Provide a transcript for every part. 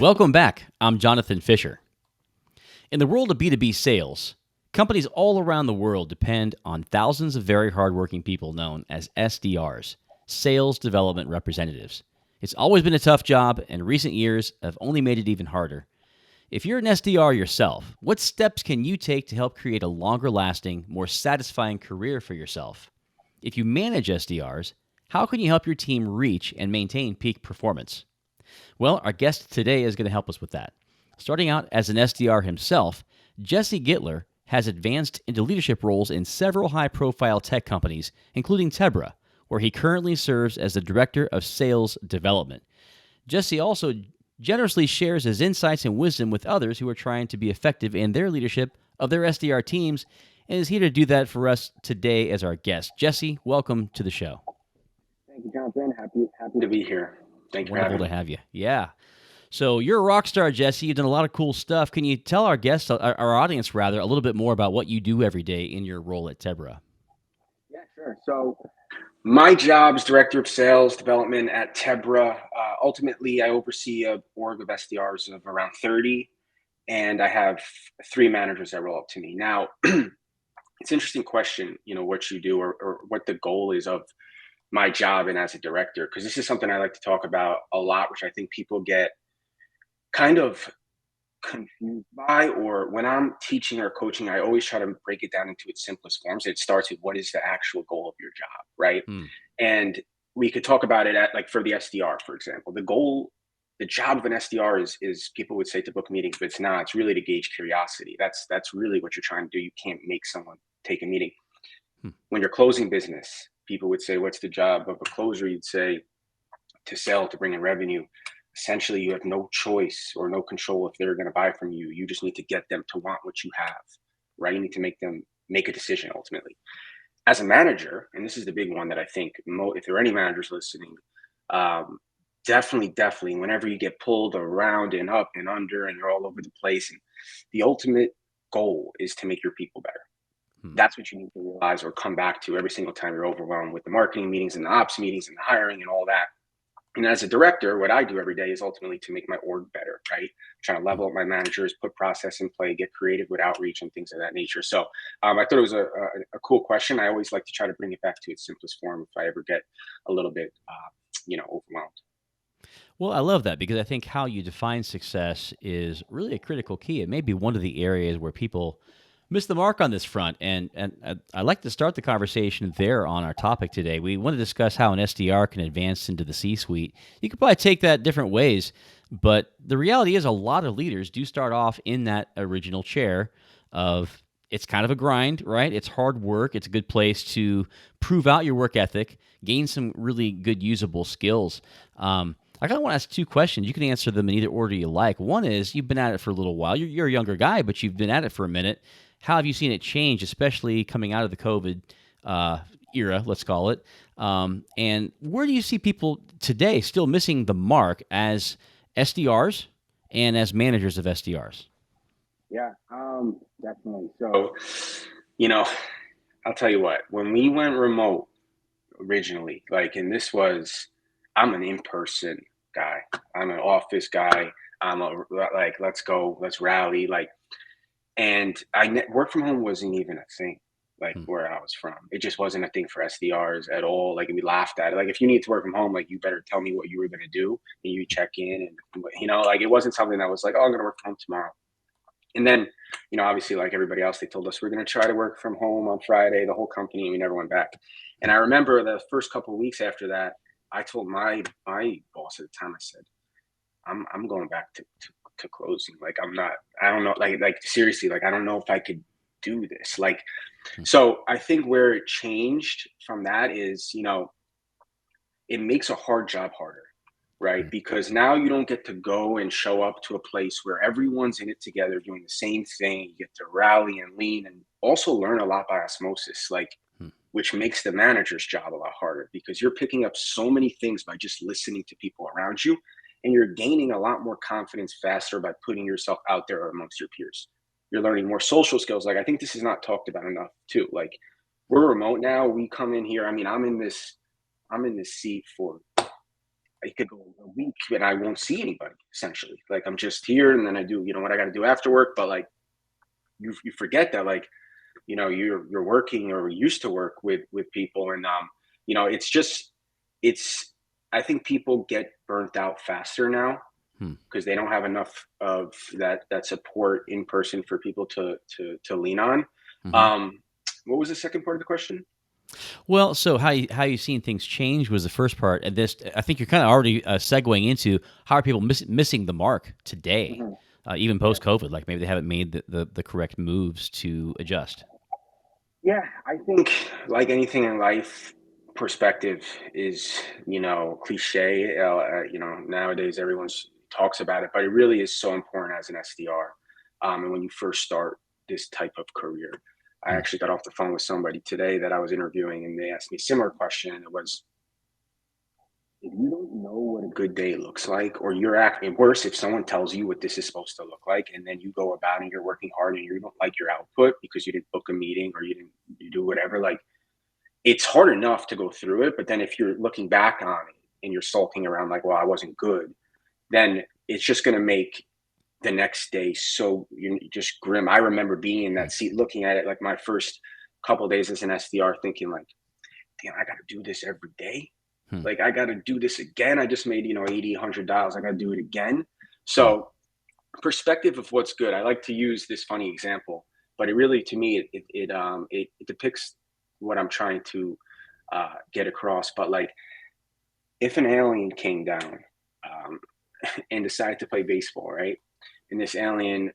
Welcome back. I'm Jonathan Fisher. In the world of B2B sales, companies all around the world depend on thousands of very hardworking people known as SDRs, Sales Development Representatives. It's always been a tough job, and recent years have only made it even harder. If you're an SDR yourself, what steps can you take to help create a longer-lasting, more satisfying career for yourself? If you manage SDRs, how can you help your team reach and maintain peak performance? Well, our guest today is going to help us with that. Starting out as an SDR himself, Jesse Gittler has advanced into leadership roles in several high-profile tech companies, including Tebra, where he currently serves as the Director of Sales Development. Jesse also generously shares his insights and wisdom with others who are trying to be effective in their leadership of their SDR teams, and is here to do that for us today as our guest. Jesse, welcome to the show. Thank you, Jonathan. Happy to be here. Thank you for having me. Wonderful to have you. Yeah. So you're a rock star, Jesse. You've done a lot of cool stuff. Can you tell our guests, our audience rather, a little bit more about what you do every day in your role at Tebra? Yeah, sure. So my job is Director of Sales Development at Tebra. Ultimately, I oversee a org of SDRs of around 30, and I have 3 managers that roll up to me. Now, it's an interesting question, what you do or what the goal is of my job and as a director, because this is something I like to talk about a lot, which I think people get kind of confused by, or when I'm teaching or coaching, I always try to break it down into its simplest forms. It starts with what is the actual goal of your job, right? And we could talk about it at, like, for the SDR, for example, the job of an SDR is people would say to book meetings, but it's not. It's really to gauge curiosity. That's really what you're trying to do. You can't make someone take a meeting. When you're closing business, people would say, what's the job of a closer? You'd say to sell, to bring in revenue. Essentially, you have no choice or no control if they're going to buy from you. You just need to get them to want what you have, right? You need to make them make a decision ultimately. As a manager, and this is the big one that I think, if there are any managers listening, definitely, whenever you get pulled around and up and under and you're all over the place, and the ultimate goal is to make your people better. That's what you need to realize or come back to every single time you're overwhelmed with the marketing meetings and the ops meetings and the hiring and all that. And as a director, what I do every day is ultimately to make my org better, right? I'm trying to level up my managers, put process in play, get creative with outreach and things of that nature. So I thought it was a cool question. I always like to try to bring it back to its simplest form if I ever get a little bit, overwhelmed. Well, I love that because I think how you define success is really a critical key. It may be one of the areas where people miss the mark on this front. And I'd like to start the conversation there on our topic today. We want to discuss how an SDR can advance into the C-Suite. You could probably take that different ways, but the reality is a lot of leaders do start off in that original chair of it's kind of a grind, right? It's hard work. It's a good place to prove out your work ethic, gain some really good usable skills. I kind of want to ask 2 questions. You can answer them in either order you like. One is, you've been at it for a little while. You're a younger guy, but you've been at it for a minute. How have you seen it change, especially coming out of the COVID era, let's call it? And where do you see people today still missing the mark as SDRs and as managers of SDRs? Yeah, definitely. So, I'll tell you what, when we went remote originally, and I'm an in-person guy. I'm an office guy. Let's go, let's rally. And work from home wasn't even a thing, where I was from. It just wasn't a thing for SDRs at all. We laughed at it. If you need to work from home, you better tell me what you were going to do, and you check in. And, it wasn't something that was oh, I'm going to work from home tomorrow. And then, obviously, like everybody else, they told us we're going to try to work from home on Friday, the whole company, and we never went back. And I remember the first couple of weeks after that, I told my boss at the time, I said, I'm going back to closing. I don't know, seriously, I don't know if I could do this. So I think where it changed from that is, it makes a hard job harder, right? Because now you don't get to go and show up to a place where everyone's in it together doing the same thing. You get to rally and lean and also learn a lot by osmosis, which makes the manager's job a lot harder because you're picking up so many things by just listening to people around you. And you're gaining a lot more confidence faster by putting yourself out there amongst your peers. You're learning more social skills. I think this is not talked about enough too. We're remote now. We come in here. I mean, I'm in this seat for it could go a week and I won't see anybody essentially. Like I'm just here and then I do, what I got to do after work. But like you forget that like, you're working or used to work with people. And, it's just, it's, I think people get burnt out faster now Hmm. because they don't have enough of that support in person for people to lean on. Hmm. Um, what was the second part of the question? Well, so how you seen things change was the first part, and this I think you're kind of already segueing into how are people missing the mark today, Mhm. even Yeah. post COVID. Like maybe they haven't made the correct moves to adjust. Yeah, I think like anything in life, perspective is, cliche. Nowadays everyone's talks about it, but it really is so important as an SDR. And when you first start this type of career, I Hmm. actually got off the phone with somebody today that I was interviewing, and they asked me a similar question. And it was, if you don't know what a good day looks like, or you're acting worse if someone tells you what this is supposed to look like, and then you go about and you're working hard and you don't like your output because you didn't book a meeting or you do whatever, like it's hard enough to go through it. But then if you're looking back on it and you're sulking around like, well, I wasn't good, then it's just going to make the next day so just grim. I remember being in Hmm. that seat looking at it like my first couple of days as an SDR thinking like, damn, I got to do this every day. Hmm. Like I got to do this again. I just made, 80, $100. I got to do it again. Yeah. So perspective of what's good. I like to use this funny example, but it really, to me, it depicts what I'm trying to get across. But like, if an alien came down um, and decided to play baseball, right? And this alien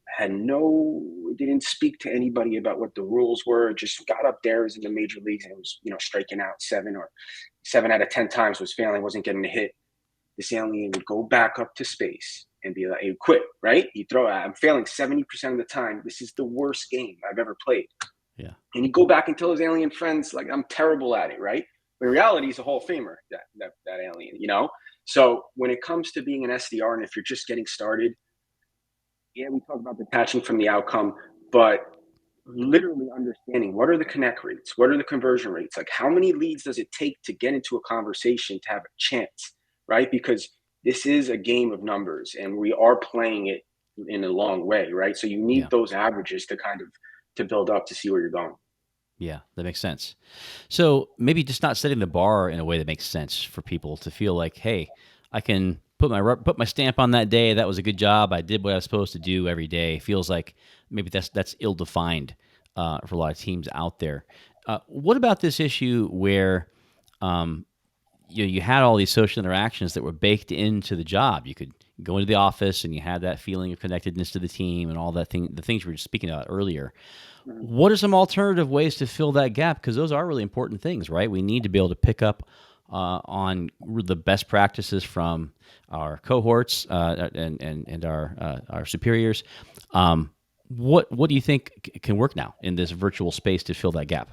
didn't speak to anybody about what the rules were. Just got up there, was in the major leagues, and was, striking out 7 out of 10 times, was failing, wasn't getting a hit. This alien would go back up to space and be like, "Hey, quit!" Right? You throw out. I'm failing 70% of the time. This is the worst game I've ever played. Yeah. And you go back and tell his alien friends, like, I'm terrible at it, right? But in reality, he's a Hall of Famer, that alien. So when it comes to being an SDR, and if you're just getting started, yeah, we talk about detaching from the outcome, but literally understanding what are the connect rates, what are the conversion rates, like how many leads does it take to get into a conversation to have a chance, right? Because this is a game of numbers and we are playing it in a long way, right? So you need Yeah. those averages to kind of to build up to see where you're going. Yeah. That makes sense. So maybe just not setting the bar in a way that makes sense for people to feel like, hey, I can put my stamp on that day. That was a good job. I did what I was supposed to do every day. Feels like maybe that's ill defined for a lot of teams out there. What about this issue where um, you had all these social interactions that were baked into the job? You could go into the office and you had that feeling of connectedness to the team and all the things we were speaking about earlier. Mhm. What are some alternative ways to fill that gap? Because those are really important things, right? We need to be able to pick up on the best practices from our cohorts and our superiors. What do you think can work now in this virtual space to fill that gap?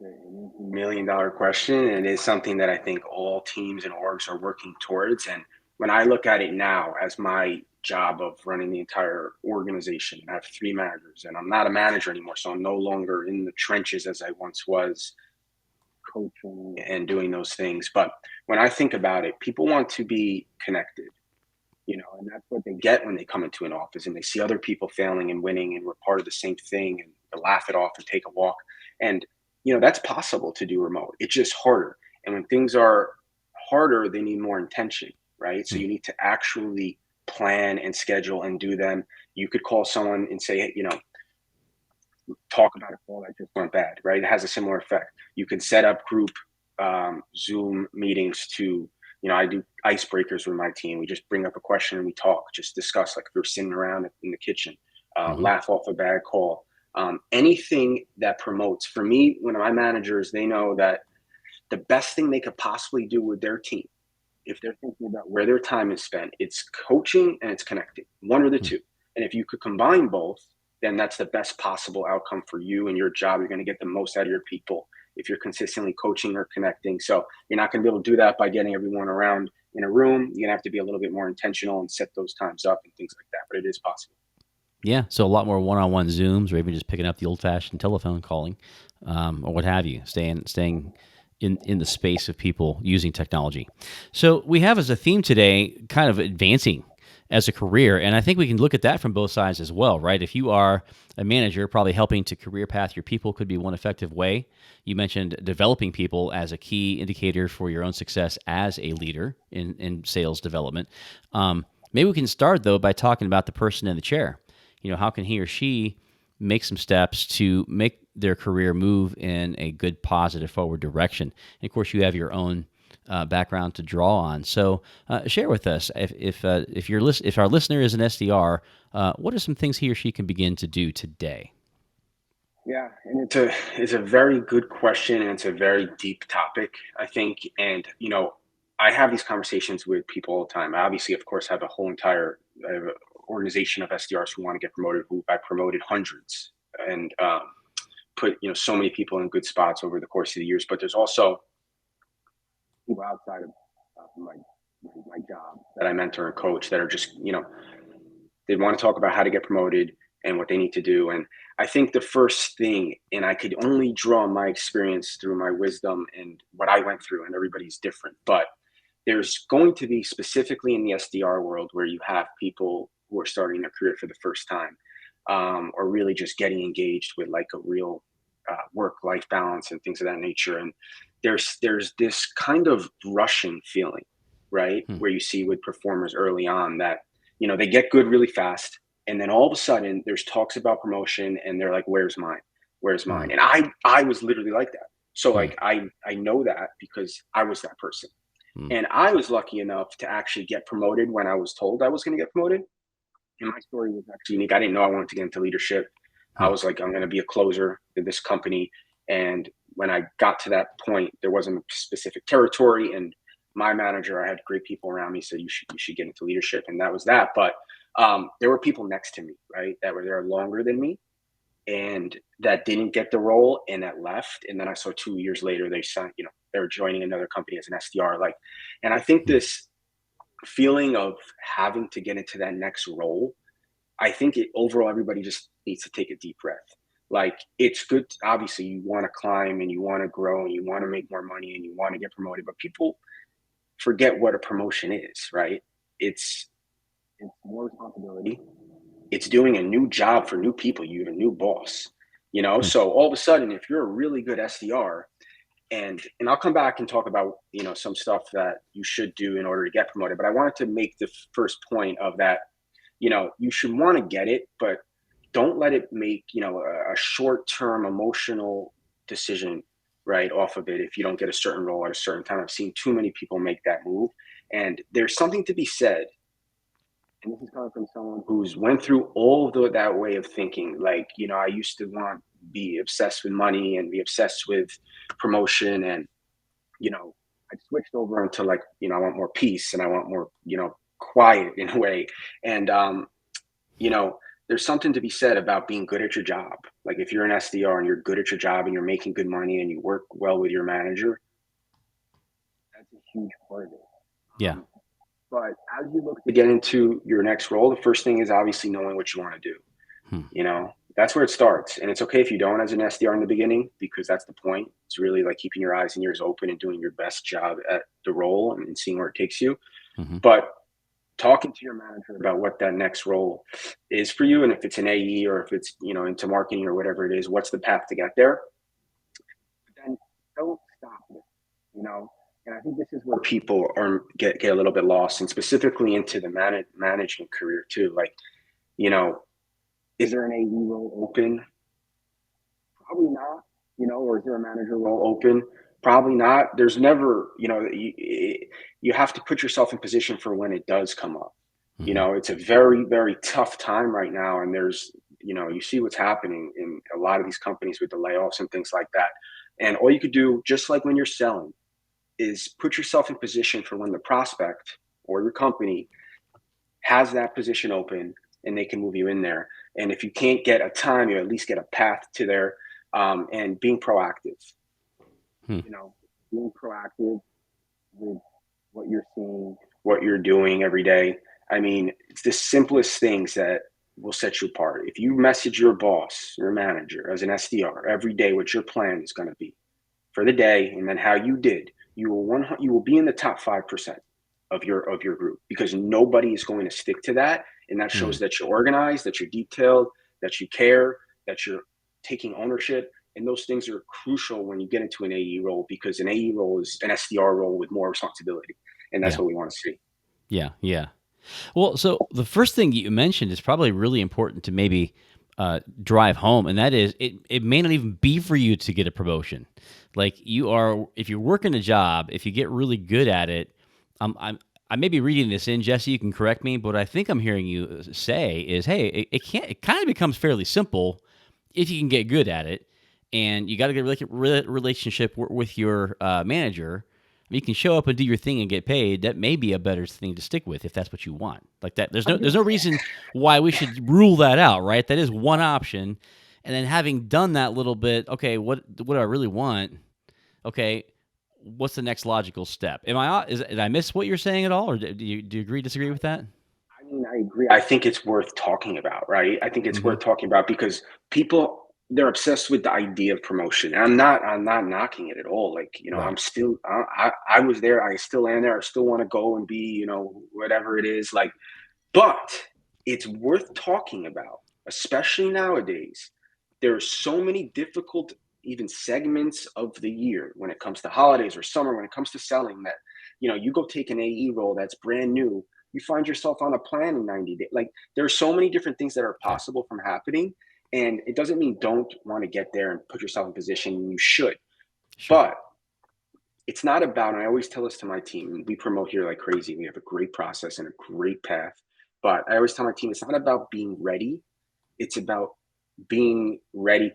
$1 million question, and it is something that I think all teams and orgs are working towards. And when I look at it now as my job of running the entire organization, I have 3 managers, and I'm not a manager anymore, so I'm no longer in the trenches as I once was, coaching and doing those things. But when I think about it, people want to be connected, and that's what they get when they come into an office and they see other people failing and winning, and we're part of the same thing, and they laugh it off and take a walk. And that's possible to do remote. It's just harder. And when things are harder, they need more intention, right? So Hmm. you need to actually plan and schedule and do them. You could call someone and say, hey, talk about a call that just went bad, right? It has a similar effect. You can set up group Zoom meetings to, I do icebreakers with my team. We just bring up a question and we talk, just discuss, like if we're sitting around in the kitchen, Hmm. laugh off a bad call. Anything that promotes, for me, when my managers, they know that the best thing they could possibly do with their team, if they're thinking about where their time is spent, it's coaching and it's connecting, one or the Hmm. two. And if you could combine both, then that's the best possible outcome for you and your job. You're going to get the most out of your people if you're consistently coaching or connecting. So you're not going to be able to do that by getting everyone around in a room. You're going to have to be a little bit more intentional and set those times up and things like that. But it is possible. Yeah, so a lot more one-on-one Zooms, or even just picking up the old-fashioned telephone calling, or what have you. Staying in the space of people using technology. So we have as a theme today kind of advancing as a career, and I think we can look at that from both sides as well, right? If you are a manager, probably helping to career path your people could be one effective way. You mentioned developing people as a key indicator for your own success as a leader in sales development. Maybe we can start though by talking about the person in the chair. How can he or she make some steps to make their career move in a good, positive, forward direction? And of course, you have your own background to draw on. So, share with us if our listener is an SDR, what are some things he or she can begin to do today? Yeah, and it's a very good question, and it's a very deep topic, I think. And I have these conversations with people all the time. I obviously, of course, have a whole entire organization of SDRs who want to get promoted. Who I promoted hundreds and put so many people in good spots over the course of the years. But there's also people outside of my job that I mentor and coach that are just they want to talk about how to get promoted and what they need to do. And I think the first thing, and I could only draw my experience through my wisdom and what I went through, and everybody's different, but there's going to be, specifically in the SDR world, where you have people who are starting their career for the first time, or really just getting engaged with like a real work-life balance and things of that nature. And there's this kind of rushing feeling, right? Where you see with performers early on that, they get good really fast. And then all of a sudden there's talks about promotion and they're like, where's mine? Where's mine? And I was literally like that. So like, I know that because I was that person. And I was lucky enough to actually get promoted when I was told I was going to get promoted. And my story was actually unique. I didn't know I wanted to get into leadership. I was like, I'm going to be a closer in this company. And when I got to that point, there wasn't a specific territory. And my manager, I had great people around me, said you should get into leadership. And that was that. But there were people next to me, right, that were there longer than me and that didn't get the role and that left. And then I saw 2 years later, they signed, they were joining another company as an SDR. And I think this feeling of having to get into that next role, I think overall, everybody just needs to take a deep breath. Like, it's good. Obviously, you want to climb and you want to grow and you want to make more money and you want to get promoted, but people forget what a promotion is, right? It's more responsibility. It's doing a new job for new people. You have a new boss, So all of a sudden, if you're a really good SDR, and I'll come back and talk about, some stuff that you should do in order to get promoted. But I wanted to make the first point of that, you should want to get it, but don't let it make, a short-term emotional decision right off of it if you don't get a certain role at a certain time. I've seen too many people make that move. And there's something to be said. And this is coming from someone who's went through all of that way of thinking. Like, I used to be obsessed with money and be obsessed with promotion. And, I switched over into like, I want more peace and I want more, quiet in a way. And, there's something to be said about being good at your job. Like, if you're an SDR and you're good at your job and you're making good money and you work well with your manager, that's a huge part of it. Yeah. But as you look to get into your next role, the first thing is obviously knowing what you want to do. That's where it starts. And it's okay if you don't as an SDR in the beginning, because that's the point. It's really like keeping your eyes and ears open and doing your best job at the role and seeing where it takes you. But talking to your manager about what that next role is for you, and if it's an AE or if it's, into marketing or whatever it is, what's the path to get there? But then don't stop it, And I think this is where people get a little bit lost, and specifically into the management career too. Like, is there an AE role open? Probably not. Or is there a manager role open? Probably not. There's never, you have to put yourself in position for when it does come up. It's a very, very tough time right now. And there's, you see what's happening in a lot of these companies with the layoffs and things like that. And all you could do, just like when you're selling, is put yourself in position for when the prospect or your company has that position open and they can move you in there. And if you can't get a time, you at least get a path to there, and being proactive. Being proactive with what you're seeing, what you're doing every day. I mean, it's the simplest things that will set you apart. If you message your boss, your manager as an SDR every day, what your plan is going to be, for the day, and then how you did, you will be in the top 5% of your group, because nobody is going to stick to that, and that Hmm. shows that you're organized, that you're detailed, that you care, that you're taking ownership. And those things are crucial when you get into an AE role, because an AE role is an SDR role with more responsibility, and that's Yeah. what we want to see. Yeah. Yeah. Well, so the first thing you mentioned is probably really important to maybe drive home, and that is it may not even be for you to get a promotion. Like you are, if you're working a job, if you get really good at it, I may be reading this in, Jesse. You can correct me, but what I think I'm hearing you say is, hey, it can't. It kind of becomes fairly simple if you can get good at it, and you got to get a relationship with your manager. You can show up and do your thing and get paid. That may be a better thing to stick with if that's what you want. Like that, there's no reason why we should rule that out, right? That is one option. And then having done that little bit, okay, what do I really want? Okay, what's the next logical step? Did I miss what you're saying at all, or do you agree disagree with that? I mean, I agree. I think it's worth talking about, right? I think it's Mm-hmm. worth talking about because people, they're obsessed with the idea of promotion. And I'm not knocking it at all. Like, Right. I'm still I was there, I still am there. I still want to go and be, whatever it is. Like, but it's worth talking about, especially nowadays. There are so many difficult, even segments of the year when it comes to holidays or summer, when it comes to selling, that, you go take an AE role that's brand new, you find yourself on a plan in 90 days. Like, there are so many different things that are Yeah. possible from happening. And it doesn't mean don't want to get there and put yourself in position. You should. Sure. But it's not about, and I always tell this to my team, we promote here like crazy. We have a great process and a great path. But I always tell my team, it's not about being ready. It's about being ready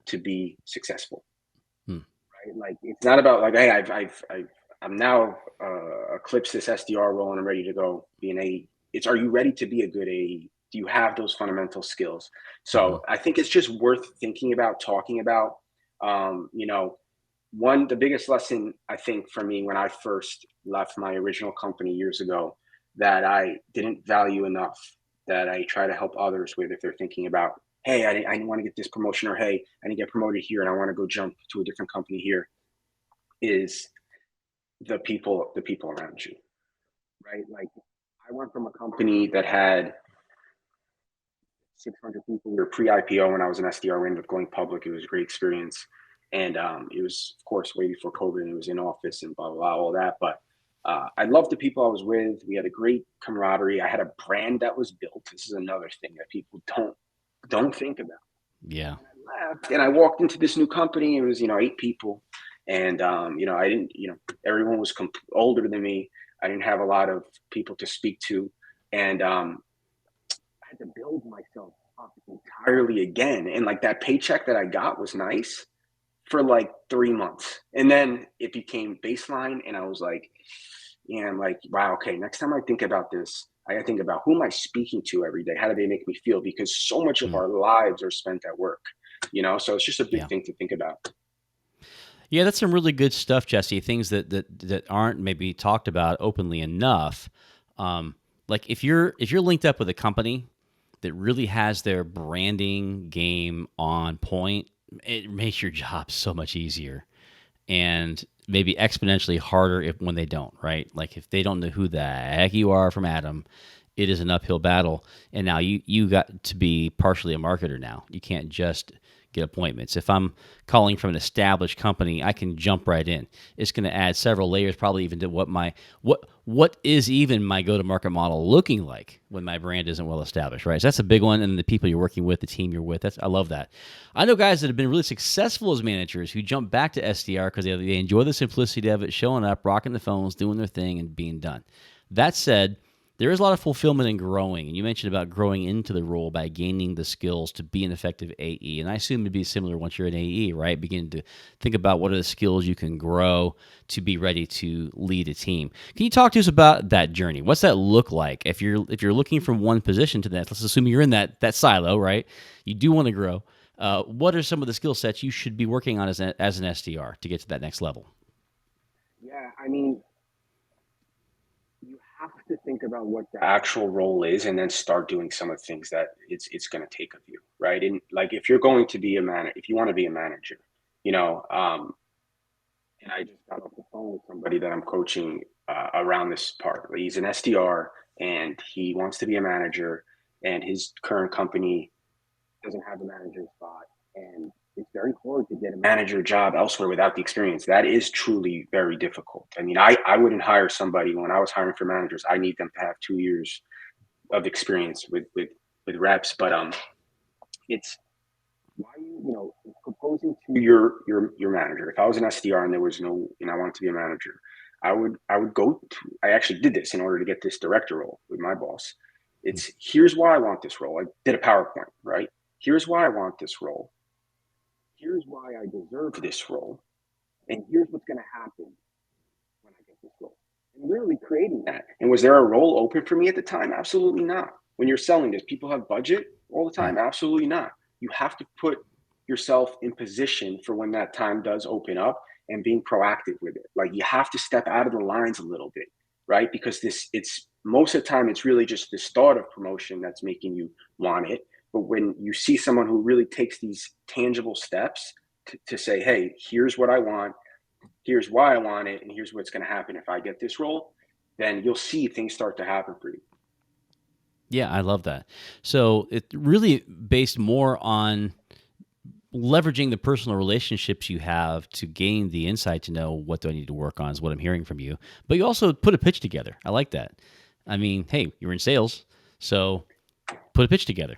to be successful. Hmm. Right? Like, it's not about like, hey, I'm now eclipsed this SDR role and I'm ready to go be an AE. It's, are you ready to be a good AE? Do you have those fundamental skills? Mm-hmm. So I think it's just worth thinking about, talking about. Um, you know, the biggest lesson I think for me when I first left my original company years ago, that I didn't value enough, that I try to help others with if they're thinking about, hey, I want to get this promotion, or hey, I need to get promoted here and I want to go jump to a different company here, is the people around you, right? Like, I went from a company that had 600 people. We were pre-IPO when I was an SDR. We ended up going public. It was a great experience. And it was, of course, way before COVID, and it was in office and blah, blah, blah, all that. But I loved the people I was with. We had a great camaraderie. I had a brand that was built. This is another thing that people don't think about. Yeah. I left and I walked into this new company. It was, 8 people. And, I didn't, everyone was older than me. I didn't have a lot of people to speak to. And I had to build myself up entirely again. And like, that paycheck that I got was nice for like 3 months. And then it became baseline. And I was like, yeah, I'm like, wow, okay, next time I think about this, I gotta think about, who am I speaking to every day? How do they make me feel? Because so much of Mm. our lives are spent at work, so it's just a big Yeah. thing to think about. Yeah, that's some really good stuff, Jesse. Things that aren't maybe talked about openly enough. Like if you're linked up with a company that really has their branding game on point, it makes your job so much easier, and maybe exponentially harder if when they don't. Right? Like if they don't know who the heck you are from Adam, it is an uphill battle. And now you got to be partially a marketer now. You can't just get appointments. If I'm calling from an established company, I can jump right in. It's going to add several layers, probably even to what is even my go to market model looking like when my brand isn't well established, right? So that's a big one. And the people you're working with, the team you're with, I love that. I know guys that have been really successful as managers who jump back to SDR because they enjoy the simplicity of it, showing up, rocking the phones, doing their thing, and being done. That said, there is a lot of fulfillment in growing. And you mentioned about growing into the role by gaining the skills to be an effective AE. And I assume it'd be similar once you're an AE, right? Begin to think about what are the skills you can grow to be ready to lead a team. Can you talk to us about that journey? What's that look like? If you're looking from one position to the next, let's assume you're in that silo, right? You do want to grow. What are some of the skill sets you should be working on as an SDR to get to that next level? Yeah, I mean, you have to think about what the actual role is, and then start doing some of the things that it's going to take of you, right? And like, if you're going to be a manager, if you want to be a manager, you know, um, And I just got off the phone with somebody that I'm coaching around this part. He's an SDR and he wants to be a manager, and his current company doesn't have a manager spot. And it's very hard to get a manager job elsewhere without the experience. That is truly very difficult. I mean, I wouldn't hire somebody when I was hiring for managers. I need them to have 2 years of experience with reps. But it's why proposing to your manager. If I was an SDR and there was no, and I wanted to be a manager, I would go to. I actually did this in order to get this director role with my boss. It's here's why I want this role. I did a PowerPoint, right? Here's why I want this role. Here's why I deserve this role, and here's what's going to happen when I get this role. And literally creating that. And was there a role open for me at the time? Absolutely not. When you're selling this, people have budget all the time? Absolutely not. You have to put yourself in position for when that time does open up and being proactive with it. Like you have to step out of the lines a little bit, right? Because it's most of the time, it's really just the start of promotion that's making you want it. But when you see someone who really takes these tangible steps to say, hey, here's what I want, here's why I want it, and here's what's going to happen if I get this role, then you'll see things start to happen for you. Yeah, I love that. So it really based more on leveraging the personal relationships you have to gain the insight to know what do I need to work on is what I'm hearing from you. But you also put a pitch together. I like that. I mean, hey, you're in sales, so put a pitch together.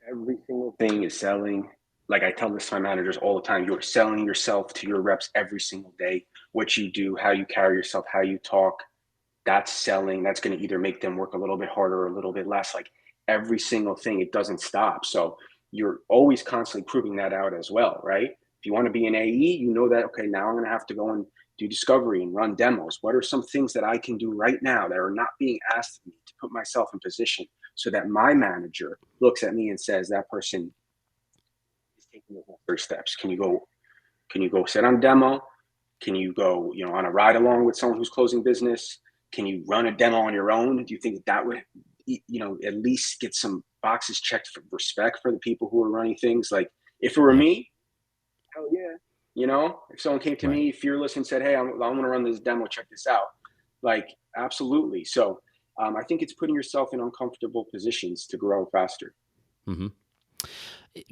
Every single thing is selling. Like I tell this to my managers all the time, you're selling yourself to your reps every single day. What you do, how you carry yourself, how you talk, that's selling. That's going to either make them work a little bit harder or a little bit less. Like every single thing, it doesn't stop. So you're always constantly proving that out as well, right? If you want to be an AE, you know that, okay, now I'm going to have to go and do discovery and run demos. What are some things that I can do right now that are not being asked of me to put myself in position so that my manager looks at me and says, that person is taking those first steps. Can you go sit on demo? Can you go, on a ride along with someone who's closing business? Can you run a demo on your own? Do you think that would, at least get some boxes checked for respect for the people who are running things? Like if it were me, hell yeah. If someone came to me fearless and said, hey, I'm going to run this demo, check this out. Like, absolutely. So I think it's putting yourself in uncomfortable positions to grow faster. Mm-hmm.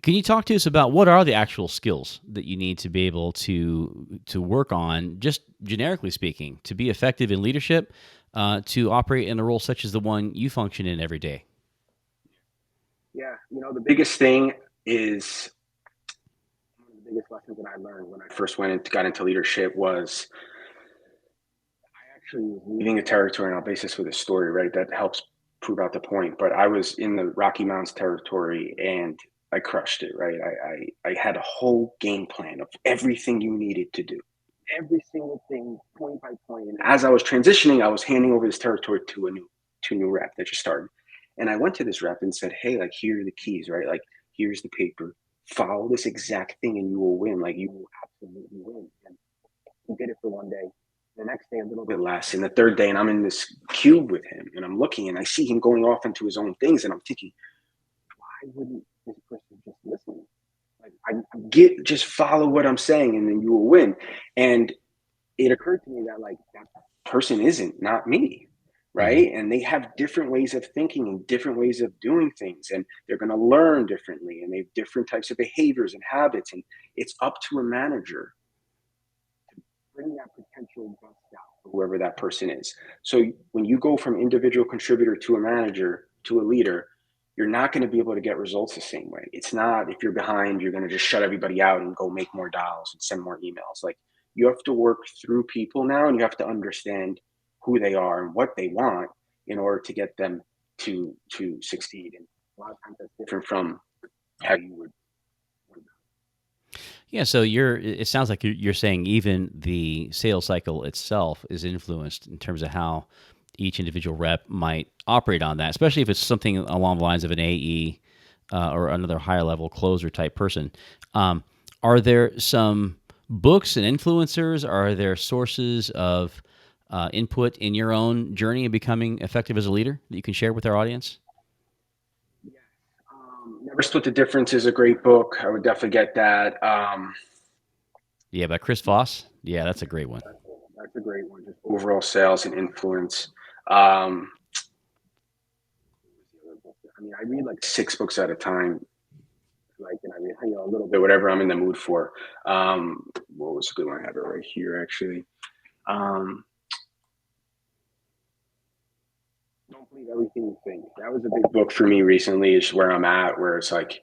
Can you talk to us about what are the actual skills that you need to be able to work on, just generically speaking, to be effective in leadership, to operate in a role such as the one you function in every day? Yeah, the biggest thing is one of the biggest lessons that I learned when I first got into leadership was I actually was leaving a territory, and I'll base this with a story, right? That helps prove out the point. But I was in the Rocky Mountains territory and I crushed it, right? I had a whole game plan of everything you needed to do, every single thing, point by point. And as I was transitioning, I was handing over this territory to a new rep that just started. And I went to this rep and said, hey, like, here are the keys, right? Like, here's the paper. Follow this exact thing and you will win. Like, you will absolutely win. And he did it for one day. The next day, a little bit less. And the third day, and I'm in this cube with him and I'm looking and I see him going off into his own things. And I'm thinking, why wouldn't this person just listen? Like, just follow what I'm saying and then you will win. And it occurred to me that, like, that person not me, right? Mm-hmm. And they have different ways of thinking and different ways of doing things, and they're going to learn differently, and they have different types of behaviors and habits, and it's up to a manager to bring that potential best out for whoever that person is. So when you go from individual contributor to a manager to a leader, you're not going to be able to get results the same way. It's not, if you're behind, you're going to just shut everybody out and go make more dials and send more emails. Like, you have to work through people now, and you have to understand who they are and what they want in order to get them to succeed. And a lot of times that's different from how you would. Yeah, so it sounds like you're saying even the sales cycle itself is influenced in terms of how each individual rep might operate on that, especially if it's something along the lines of an AE or another higher level closer type person. Are there some books and influencers? Are there sources of input in your own journey of becoming effective as a leader that you can share with our audience? Yes. Never Split the Difference is a great book. I would definitely get that. Yeah, by Chris Voss. Yeah, that's a great one. That's a great one. Just overall sales and influence. Um, I mean, I read like 6 books at a time. Like, and I read, a little bit, whatever I'm in the mood for. What was a good one? I have it right here, actually. Um, Don't believe everything you think. That was a big book for me recently. Is where I'm at, where it's like,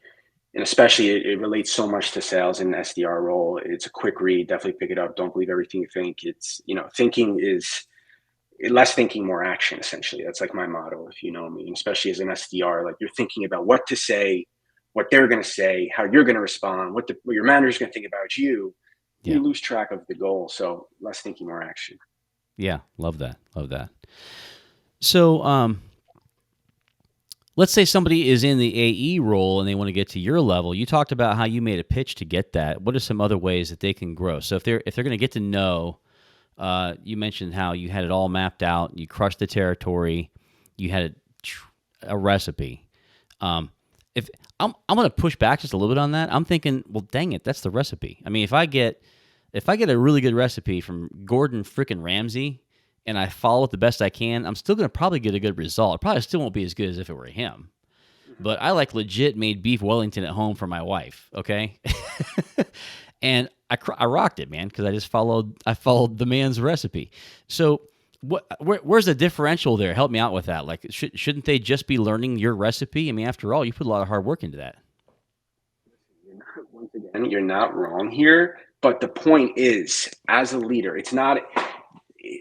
and especially it relates so much to sales and SDR role. It's a quick read. Definitely pick it up. Don't believe everything you think. It's, thinking is less thinking, more action. Essentially, that's like my motto. If you know me, especially as an SDR, like you're thinking about what to say, what they're going to say, how you're going to respond, what your manager's going to think about you. Yeah. You lose track of the goal. So less thinking, more action. Yeah. Love that. Love that. So, let's say somebody is in the AE role and they want to get to your level. You talked about how you made a pitch to get that. What are some other ways that they can grow? So if they're going to get to know, you mentioned how you had it all mapped out, you crushed the territory, you had a recipe. If I'm going to push back just a little bit on that, I'm thinking, well, dang it, that's the recipe. I mean, if I get a really good recipe from Gordon frickin' Ramsay and I follow it the best I can, I'm still going to probably get a good result. It probably still won't be as good as if it were him. But I like legit made beef Wellington at home for my wife. Okay, and I rocked it, man, because I followed the man's recipe. So where's the differential there? Help me out with that. Like, shouldn't they just be learning your recipe? I mean, after all, you put a lot of hard work into that. Once again, you're not wrong here, but the point is, as a leader, it's not.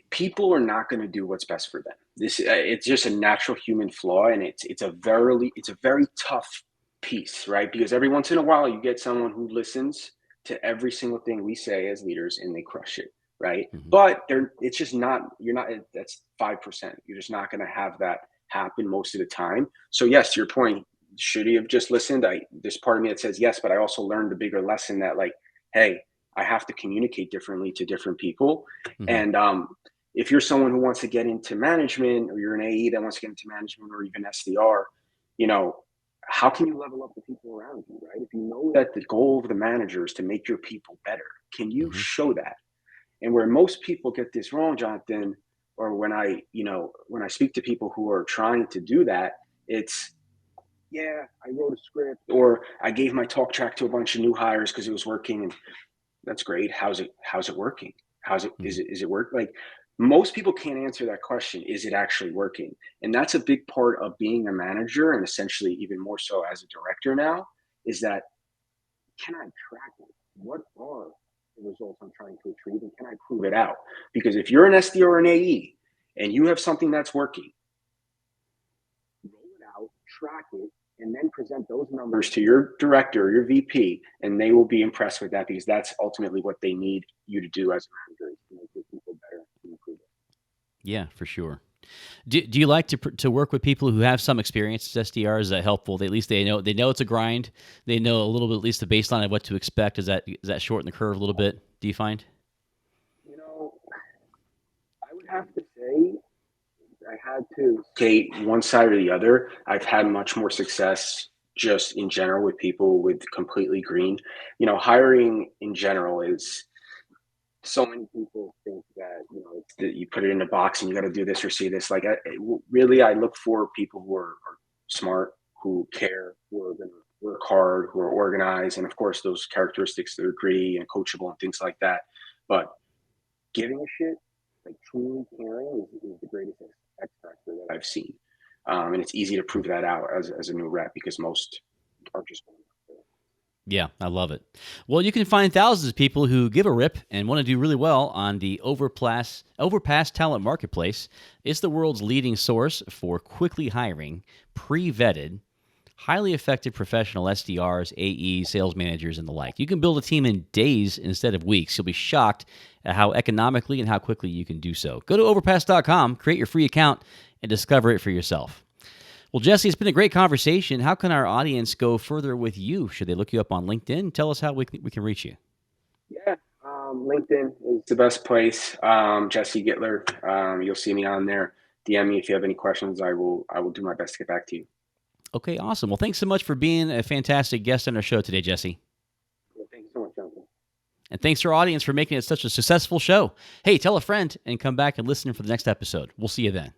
People are not going to do what's best for them. It's just a natural human flaw, and it's a very tough piece, right? Because every once in a while, you get someone who listens to every single thing we say as leaders, and they crush it, right? Mm-hmm. But it's just not. You're not. That's 5%. You're just not going to have that happen most of the time. So yes, to your point, should he have just listened? There's part of me that says yes, but I also learned the bigger lesson that, like, hey, I have to communicate differently to different people. Mm-hmm. And if you're someone who wants to get into management, or you're an AE that wants to get into management, or even SDR, how can you level up the people around you, right? If you know that the goal of the manager is to make your people better, can you Mm-hmm. show that? And where most people get this wrong, Jonathan, or when I speak to people who are trying to do that, it's, yeah, I wrote a script, or I gave my talk track to a bunch of new hires because it was working. And that's great. How's it working? Mm-hmm. Is it work? Like, most people can't answer that question. Is it actually working? And that's a big part of being a manager, and essentially even more so as a director now, is that, can I track it? What are the results I'm trying to achieve, and can I prove it out? Because if you're an SD or an AE and you have something that's working, roll it out, track it, and then present those numbers to your director or your VP, and they will be impressed with that, because that's ultimately what they need you to do as a manager, is to make your people better and improve it. Yeah, for sure. Do you like to work with people who have some experience as SDRs? Is that helpful? At least they know it's a grind. They know a little bit, at least the baseline of what to expect. Does that shorten the curve a little bit? Do you find? I would have to say, I had to skate one side or the other. I've had much more success just in general with people with completely green. Hiring in general is, so many people think that, it's that you put it in a box and you got to do this or see this. Like, really, I look for people who are smart, who care, who are going to work hard, who are organized, and of course those characteristics that are gritty and coachable and things like that. But giving a shit, like truly caring, is the greatest X factor that I've seen. And it's easy to prove that out as a new rep, because most are just going out there. Yeah, I love it. Well, you can find thousands of people who give a rip and want to do really well on the Overpass Talent Marketplace. It's the world's leading source for quickly hiring, pre-vetted, highly effective professional SDRs, AEs, sales managers, and the like. You can build a team in days instead of weeks. You'll be shocked at how economically and how quickly you can do so. Go to overpass.com, create your free account, and discover it for yourself. Well, Jesse, it's been a great conversation. How can our audience go further with you? Should they look you up on LinkedIn? Tell us how we can reach you. Yeah, LinkedIn is the best place. Jesse Gittler. You'll see me on there. DM me if you have any questions. I will do my best to get back to you. Okay, awesome. Well, thanks so much for being a fantastic guest on our show today, Jesse. Well, thank you so much, Jonathan. And thanks to our audience for making it such a successful show. Hey, tell a friend and come back and listen for the next episode. We'll see you then.